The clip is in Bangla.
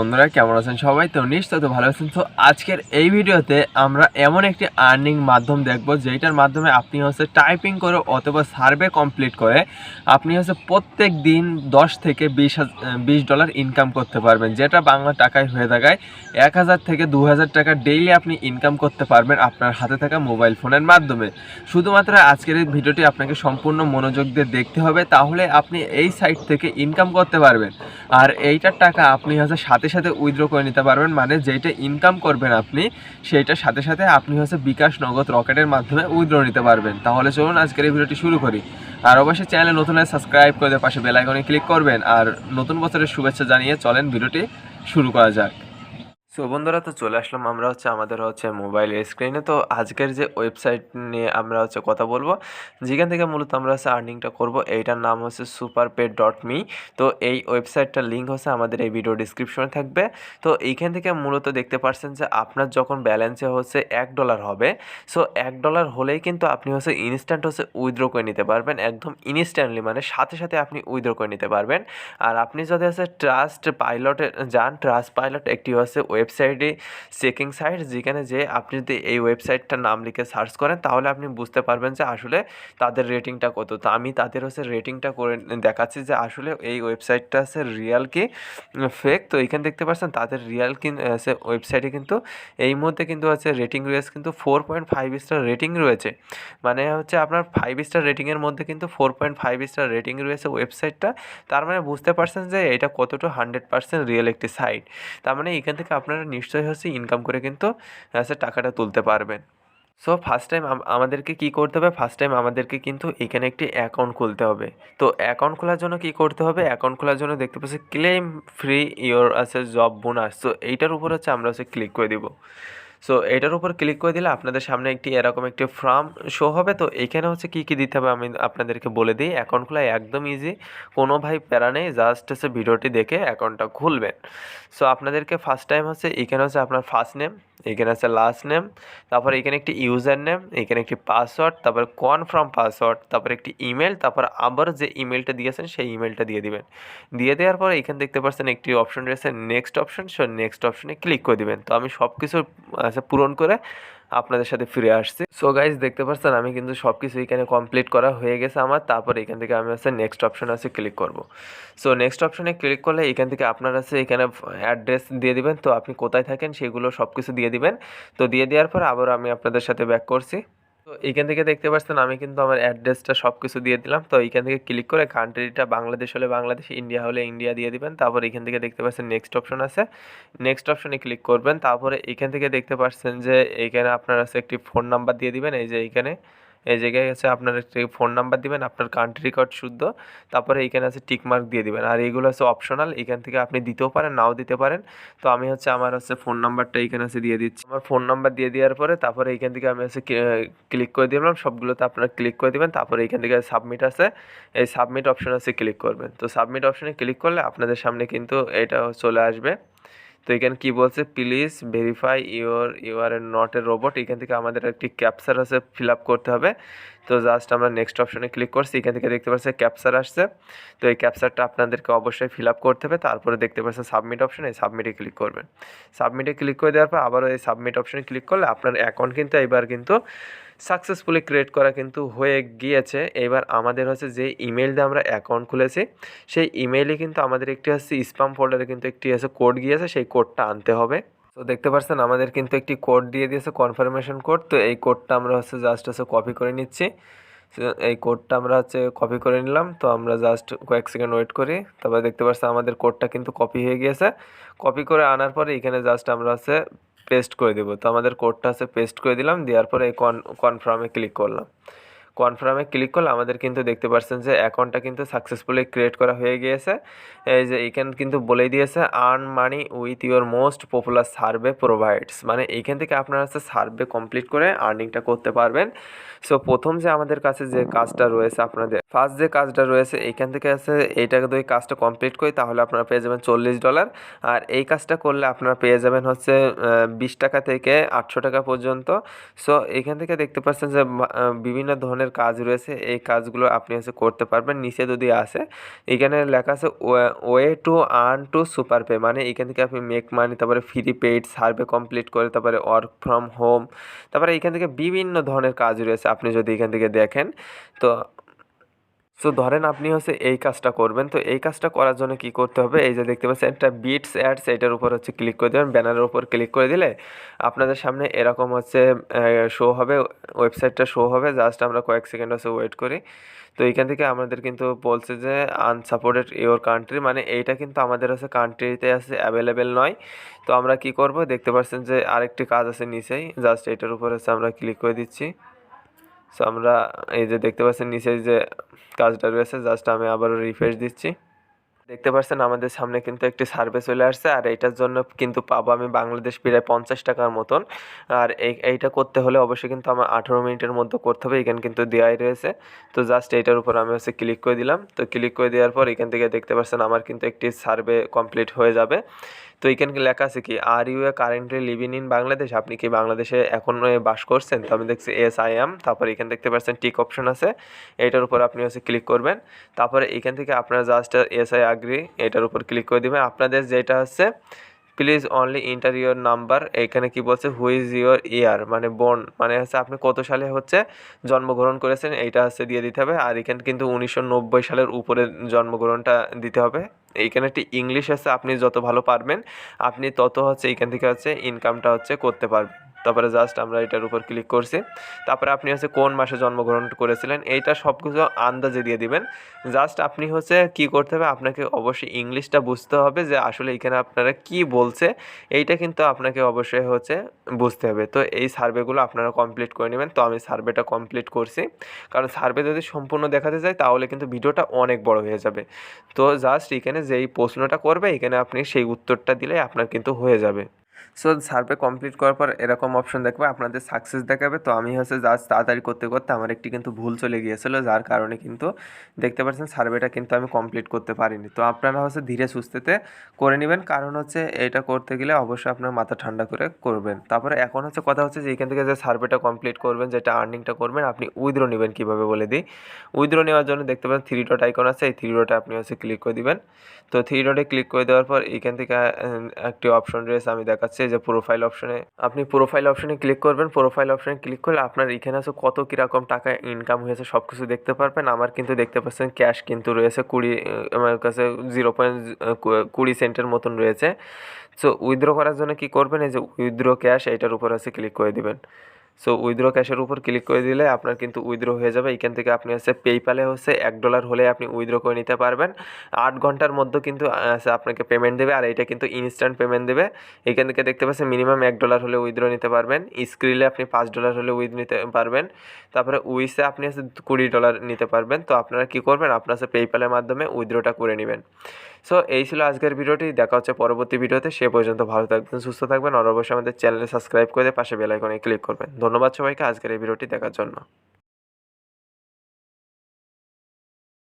বন্ধুরা কেমন আছেন সবাই? তো নিশ্চয়ই তো ভালো আছেন। তো আজকের এই ভিডিওতে আমরা এমন একটি আর্নিং মাধ্যম দেখব যেটার মাধ্যমে আপনি টাইপিং করে অথবা সার্ভে কমপ্লিট করে আপনি প্রত্যেক দিন 10 থেকে 20 ডলার ইনকাম করতে পারবেন, যেটা বাংলা টাকায় হয়ে থাকায় 1000 থেকে 2000 টাকা ডেইলি আপনি ইনকাম করতে পারবেন আপনার হাতে থাকা মোবাইল ফোনের মাধ্যমে। শুধুমাত্র আজকের এই ভিডিওটি আপনাকে সম্পূর্ণ মনোযোগ দিয়ে দেখতে হবে, তাহলে আপনি এই সাইট থেকে ইনকাম করতে পারবেন। আর এইটার টাকা আপনি সাথে সাথে উইথড্র করে নিতে পারবেন, মানে যেইটা ইনকাম করবেন আপনি সেইটার সাথে সাথে আপনি বিকাশ, নগদ, রকেটের মাধ্যমে উইথড্র নিতে পারবেন। তাহলে চলুন আজকের এই ভিডিওটি শুরু করি। আর অবশ্যই চ্যানেলে নতুন হয়ে সাবস্ক্রাইব করে পাশে বেল আইকনে ক্লিক করবেন। আর নতুন বছরের শুভেচ্ছা জানিয়ে চলেন ভিডিওটি শুরু করা যাক। সো বন্ধুরা, তো চলে আসলাম আমরা আমাদের মোবাইল স্ক্রিনে। তো আজকের যে ওয়েবসাইট নিয়ে আমরা কথা বলবো, যেখান থেকে মূলত আমরা আর্নিংটা করব, এইটার নাম superpay.me। তো এই ওয়েবসাইটটার লিঙ্ক আমাদের এই ভিডিও ডিসক্রিপশনে থাকবে। তো এইখান থেকে মূলত দেখতে পাচ্ছেন যে আপনার যখন ব্যালেন্সে $1 হবে, সো $1 হলেই কিন্তু আপনি ইনস্ট্যান্ট উইথড্র করে নিতে পারবেন, একদম ইনস্ট্যান্টলি, মানে সাথে সাথে আপনি উইথড্র করে নিতে পারবেন। আর আপনি যদি ট্রাস্ট পাইলটে যান, ট্রাস্ট পাইলট একটি ওয়েবসাইটে চেকিং সাইট, যেখানে যে আপনি যদি এই ওয়েবসাইটটার নাম লিখে সার্চ করেন তাহলে আপনি বুঝতে পারবেন যে আসলে তাদের রেটিংটা কত। তো আমি তাদের রেটিংটা করে দেখাচ্ছি যে আসলে এই ওয়েবসাইটটা রিয়াল কি ফেক। তো এখানে দেখতে পাচ্ছেন তাদের রিয়াল ওয়েবসাইটে কিন্তু এই মধ্যে কিন্তু রেটিং রয়েছে, কিন্তু 4.5 স্টার রেটিং রয়েছে। মানে আপনার 5 স্টার রেটিংয়ের মধ্যে কিন্তু 4.5 স্টার রেটিং রয়েছে ওয়েবসাইটটা। তার মানে বুঝতে পারছেন যে এটা কতটা 100% রিয়েল একটি সাইট। তার মানে এখান থেকে আপনারা নিশ্চয়ই ইনকাম করে কিন্তু টাকাটা তুলতে পারবেন। সো ফার্স্ট টাইম আমাদেরকে কী করতে হবে, ফার্স্ট টাইম আমাদেরকে কিন্তু এখানে একটি অ্যাকাউন্ট খুলতে হবে। তো অ্যাকাউন্ট খোলার জন্য কী করতে হবে, অ্যাকাউন্ট খোলার জন্য দেখতে পাচ্ছি claim free your job bonus. So এইটার উপর আমরা ক্লিক করে দিব। সো এটার উপর ক্লিক করে দিলে আপনাদের সামনে এরকম একটি ফর্ম শো হবে। তো এইখানে কী কী দিতে হবে আমি আপনাদেরকে বলে দিই। অ্যাকাউন্ট খোলা একদম ইজি, কোনো প্যারা নেই, জাস্ট ভিডিওটি দেখে অ্যাকাউন্টটা খুলবেন। সো আপনাদেরকে ফার্স্ট টাইম এখানে আপনার ফার্স্ট নেম, এখানে লাস্ট নেম, তারপর এখানে একটি ইউজার নেম, এখানে একটি পাসওয়ার্ড, তারপর কনফার্ম পাসওয়ার্ড, তারপর একটি ইমেল, তারপর আবার যে ইমেলটা দিয়েছেন সেই ইমেলটা দিয়ে দিবেন। দিয়ে দেওয়ার পরে এখানে দেখতে পাচ্ছেন একটি অপশন রয়েছে নেক্সট অপশন। সো নেক্সট অপশনে ক্লিক করে দিবেন। তো আমি সব কিছু পূরণ করে আপনাদের সাথে ফিরে আসছি। সো গাইজ দেখতে পাচ্ছেন আমি কিন্তু সব কিছু এখানে কমপ্লিট করা হয়ে গেছে আমার। তারপর এখান থেকে আমি নেক্সট অপশনে ক্লিক করব। সো নেক্সট অপশনে ক্লিক করলে এখান থেকে আপনার এখানে অ্যাড্রেস দিয়ে দিবেন। তো আপনি কোথায় থাকেন সেগুলো সব কিছু দিয়ে দিবেন। তো দিয়ে দেওয়ার পর আবার আমি আপনাদের সাথে ব্যাক করছি। তো এইখান থেকে দেখতে পাচ্ছেন আমি কিন্তু আমার অ্যাড্রেসটা সব কিছু দিয়ে দিলাম। তো এইখান থেকে ক্লিক করে কান্ট্রিটা বাংলাদেশ হলে বাংলাদেশ, ইন্ডিয়া হলে ইন্ডিয়া দিয়ে দিবেন। তারপর এখান থেকে দেখতে পাচ্ছেন নেক্সট অপশন আছে, নেক্সট অপশনে ক্লিক করবেন। তারপরে এখান থেকে দেখতে পাচ্ছেন যে এইখানে আপনার একটি ফোন নাম্বার দিয়ে দিবেন। এই যে এইখানে এই জায়গায় আপনার একটি ফোন নাম্বার দিবেন, আপনার কান্ট্রি কোড শুদ্ধ। তারপরে এইখানে টিক মার্ক দিয়ে দিবেন। আর এইগুলো অপশনাল, এখান থেকে আপনি দিতেও পারেন, নাও দিতে পারেন। তো আমি আমার ফোন নাম্বারটা এইখানে দিয়ে দিচ্ছি। আমার ফোন নাম্বার দিয়ে দেওয়ার পরে তারপরে এইখান থেকে আমি ক্লিক করে দিলাম। সবগুলোতে আপনারা ক্লিক করে দেবেন। তারপরে এইখান থেকে সাবমিট আছে, এই সাবমিট অপশন ক্লিক করবেন। তো সাবমিট অপশনে ক্লিক করলে আপনাদের সামনে কিন্তু এটা চলে আসবে। তো এখানে কী বলছে, please verify you are not a robot. এখান থেকে আমাদের একটি ক্যাপচার ফিল আপ করতে হবে। তো জাস্ট আমরা নেক্সট অপশনে ক্লিক করছি। এখান থেকে দেখতে পাচ্ছি ক্যাপচার আসছে। তো এই ক্যাপচারটা আপনাদেরকে অবশ্যই ফিল আপ করতে হবে। তারপরে দেখতে পাচ্ছেন সাবমিট অপশন, এই সাবমিটে ক্লিক করবেন। সাবমিটে ক্লিক করে দেওয়ার পর আবারও এই সাবমিট অপশনে ক্লিক করলে আপনার অ্যাকাউন্ট কিন্তু এবার কিন্তু সাকসেসফুলি ক্রিয়েট করা কিন্তু হয়ে গিয়েছে। এবার আমাদের যে ইমেল দিয়ে আমরা অ্যাকাউন্ট খুলেছি সেই ইমেইলে কিন্তু আমাদের একটি স্প্যাম ফোল্ডারে কিন্তু একটি কোড গিয়েছে, সেই কোডটা আনতে হবে। তো দেখতে পাচ্ছেন আমাদের কিন্তু একটি কোড দিয়ে দিয়েছে, কনফার্মেশন কোড। তো এই কোডটা আমরা জাস্ট কপি করে নিচ্ছি। এই কোডটা আমরা কপি করে নিলাম। তো আমরা জাস্ট কয়েক সেকেন্ড ওয়েট করি। তারপরে দেখতে পাচ্ছেন আমাদের কোডটা কিন্তু কপি হয়ে গিয়েছে। কপি করে আনার পরে এখানে জাস্ট আমরা পেস্ট করে দেবো। তো আমাদের কোডটা পেস্ট করে দিলাম, দেওয়ার পরে এই কনফার্মে ক্লিক করলাম। কনফার্মে ক্লিক করলে আমাদের কিন্তু দেখতে পাচ্ছেন যে অ্যাকাউন্টটা কিন্তু সাকসেসফুলি ক্রিয়েট করা হয়ে গিয়েছে। এই যে এখানে কিন্তু বলেই দিয়েছে earn money with your most popular survey provides, মানে এইখান থেকে আপনারা সার্ভে কমপ্লিট করে আর্নিংটা করতে পারবেন। সো প্রথম যে আমাদের কাছে যে কাজটা রয়েছে আপনাদের ফার্স্ট যে কাজটা রয়েছে এইখান থেকে আছে এইটাকে যদি কাজটা কমপ্লিট করি তাহলে আপনারা পেয়ে যাবেন $40। আর এই কাজটা করলে আপনারা পেয়ে যাবেন হচ্ছে 20 টাকা থেকে 800 টাকা পর্যন্ত। সো এইখান থেকে দেখতে পাচ্ছেন যে বিভিন্ন ধরনের কাজ রয়েছে, এই কাজগুলো আপনি হচ্ছে করতে পারবেন। নিচে যদি আসে এখানে লেখা আছে way to earn to super pay, মানে এখান থেকে আপনি মেক মানি, তারপরে ফ্রি পেইড, সার্ভে কমপ্লিট করে, তারপরে ওয়ার্ক ফ্রম হোম, তারপরে এখান থেকে বিভিন্ন ধরনের কাজ রয়েছে আপনি যদি এখান থেকে দেখেন। তো ধরেন আপনি হচ্ছে এই কাজটা করবেন, তো এই কাজটা করার জন্য কি করতে হবে, এই যে দেখতে পাচ্ছেন একটা বিটস অ্যাডস, এটার উপর হচ্ছে ক্লিক করে দেবেন। ব্যানারের উপর ক্লিক করে দিলে আপনাদের সামনে এরকম হচ্ছে শো হবে, ওয়েবসাইটটা শো হবে। জাস্ট আমরা কয়েক সেকেন্ড হচ্ছে ওয়েট করি। তো এইখান থেকে আমাদের কিন্তু বলছে যে আনসাপোর্টেড ইওর কান্ট্রি, মানে এইটা কিন্তু আমাদের হচ্ছে কান্ট্রিতে আছে, অ্যাভেলেবেল নয়। তো আমরা কি করব, দেখতে পাচ্ছেন যে আরেকটি কাজ আছে নিচেই, জাস্ট এটার উপর হচ্ছে আমরা ক্লিক করে দিচ্ছি। সো আমরা এই যে দেখতে পাচ্ছেন নিচে যে কাজটা রয়েছে, জাস্ট আমি আবারও রিফ্রেশ দিচ্ছি। দেখতে পাচ্ছেন আমাদের সামনে কিন্তু একটি সার্ভে চলে আসছে, আর এইটার জন্য কিন্তু পাবো আমি বাংলাদেশ প্রায় 50 টাকার মতন। আর এইটা করতে হলে অবশ্যই কিন্তু আমার 18 মিনিটের মধ্যে করতে হবে, এখানে কিন্তু দেওয়াই রয়েছে। তো জাস্ট এইটার উপর আমি হচ্ছে ক্লিক করে দিলাম। তো ক্লিক করে দেওয়ার পর এখান থেকে দেখতে পাচ্ছেন আমার কিন্তু একটি সার্ভে কমপ্লিট হয়ে যাবে। তো এখানে লেখা আছে কি, are you a currently living in Bangladesh, আপনি কি বাংলাদেশে এখন বাস করছেন? তো আমি দেখছি এস আই এম। তারপর এখানে দেখতে পাচ্ছেন টিক অপশন আছে, এইটার উপর আপনি হচ্ছে ক্লিক করবেন। তারপরে এখান থেকে আপনারা জাস্ট এস আই আগ্রি এটার উপর ক্লিক করে দেবেন। আপনাদের যেটা হচ্ছে please only inter your number, এখানে কি বলছে হুইজ ইউর ইয়ার, মানে বোন, মানে হচ্ছে আপনি কত সালে হচ্ছে জন্মগ্রহণ করেছেন এইটা হচ্ছে দিয়ে দিতে হবে। আর এখানে কিন্তু 1990 সালের উপরে জন্মগ্রহণটা দিতে হবে। এইখানে একটি ইংলিশ আছে, আপনি যত ভালো পারবেন আপনি তত হচ্ছে এইখান থেকে হচ্ছে ইনকামটা হচ্ছে করতে পারবেন। তারপরে জাস্ট আমরা এটার উপর ক্লিক করছি। তারপরে আপনি হচ্ছে কোন মাসে জন্মগ্রহণ করেছিলেন এইটা সব কিছু আন্দাজে দিয়ে দিবেন। জাস্ট আপনি হচ্ছে কী করতে হবে, আপনাকে অবশ্যই ইংলিশটা বুঝতে হবে যে আসলে এখানে আপনারা কি বলছে, এইটা কিন্তু আপনাকে অবশ্যই হচ্ছে বুঝতে হবে। তো এই সার্ভেগুলো আপনারা কমপ্লিট করে নেবেন। তো আমি সার্ভেটা কমপ্লিট করছি, কারণ সার্ভে যদি সম্পূর্ণ দেখাতে যায় তাহলে কিন্তু ভিডিওটা অনেক বড় হয়ে যাবে। তো জাস্ট এখানে যেই প্রশ্নটা করবে এখানে আপনি সেই উত্তরটা দিলে আপনার কিন্তু হয়ে যাবে। সো সার্ভে কমপ্লিট করার পর এরকম অপশন দেখবে, আপনাদের সাকসেস দেখাবে। তো আমি হচ্ছে জাস্ট তাড়াতাড়ি করতে করতে আমার একটি কিন্তু ভুল চলে গিয়েছিলো, যার কারণে কিন্তু দেখতে পাচ্ছেন সার্ভেটা কিন্তু আমি কমপ্লিট করতে পারিনি। তো আপনারা হচ্ছে ধীরে সুস্থতে করে নেবেন, কারণ হচ্ছে এটা করতে গেলে অবশ্যই আপনার মাথা ঠান্ডা করে করবেন। তারপরে এখন হচ্ছে কথা হচ্ছে যে এখান থেকে যে সার্ভেটা কমপ্লিট করবেন, যেটা আর্নিংটা করবেন, আপনি উইথড্র নেবেন কীভাবে বলে দিই। উইথড্র নেওয়ার জন্য দেখতে পাচ্ছেন 3 ডট আইকন আছে, এই 3 ডটে আপনি হচ্ছে ক্লিক করে দিবেন। তো 3 ডটে ক্লিক করে দেওয়ার পর এখান থেকে একটি অপশন রয়েছে, আমি দেখাচ্ছি যে প্রোফাইল অপশনে, আপনি প্রোফাইল অপশনে ক্লিক করবেন। প্রোফাইল অপশনে ক্লিক করলে আপনার এখানে আছে কত কীরকম টাকা ইনকাম হয়েছে সব কিছু দেখতে পারবেন। আমার কিন্তু দেখতে পাচ্ছেন ক্যাশ কিন্তু রয়েছে 20, আমার কাছে 0.20 সেন্টের মতন রয়েছে। সো উইথড্র করার জন্য কি করবেন, এই যে উইথড্র ক্যাশ এইটার উপর আছে ক্লিক করে দিবেন। সো উইথড্র ক্যাশের উপর ক্লিক করে দিলে আপনার কিন্তু উইথড্র হয়ে যাবে। এখান থেকে আপনি হচ্ছে পেইপালে হচ্ছে $1 হলে আপনি উইথড্র করে নিতে পারবেন। 8 ঘন্টার মধ্যে কিন্তু আপনাকে পেমেন্ট দেবে, আর এটা কিন্তু ইনস্ট্যান্ট পেমেন্ট দেবে। এখান থেকে দেখতে পাচ্ছেন মিনিমাম $1 হলে উইথড্র নিতে পারবেন। স্ক্রিলে আপনি $5 হলে উইথ নিতে পারবেন। তারপরে উইসে আপনি হচ্ছে $20 নিতে পারবেন। তো আপনারা কী করবেন, আপনার হচ্ছে পেইপালের মাধ্যমে উইথড্রটা করে নেবেন। সো এই ছিল আজকের ভিডিওটি, দেখা হচ্ছে পরবর্তী ভিডিওতে। সে পর্যন্ত ভালো থাকবেন, সুস্থ থাকবেন, আর অবশ্যই আমাদের চ্যানেলে সাবস্ক্রাইব করে পাশে বেল আইকনে ক্লিক করবেন। ধন্যবাদ সবাইকে আজকের এই ভিডিওটি দেখার জন্য।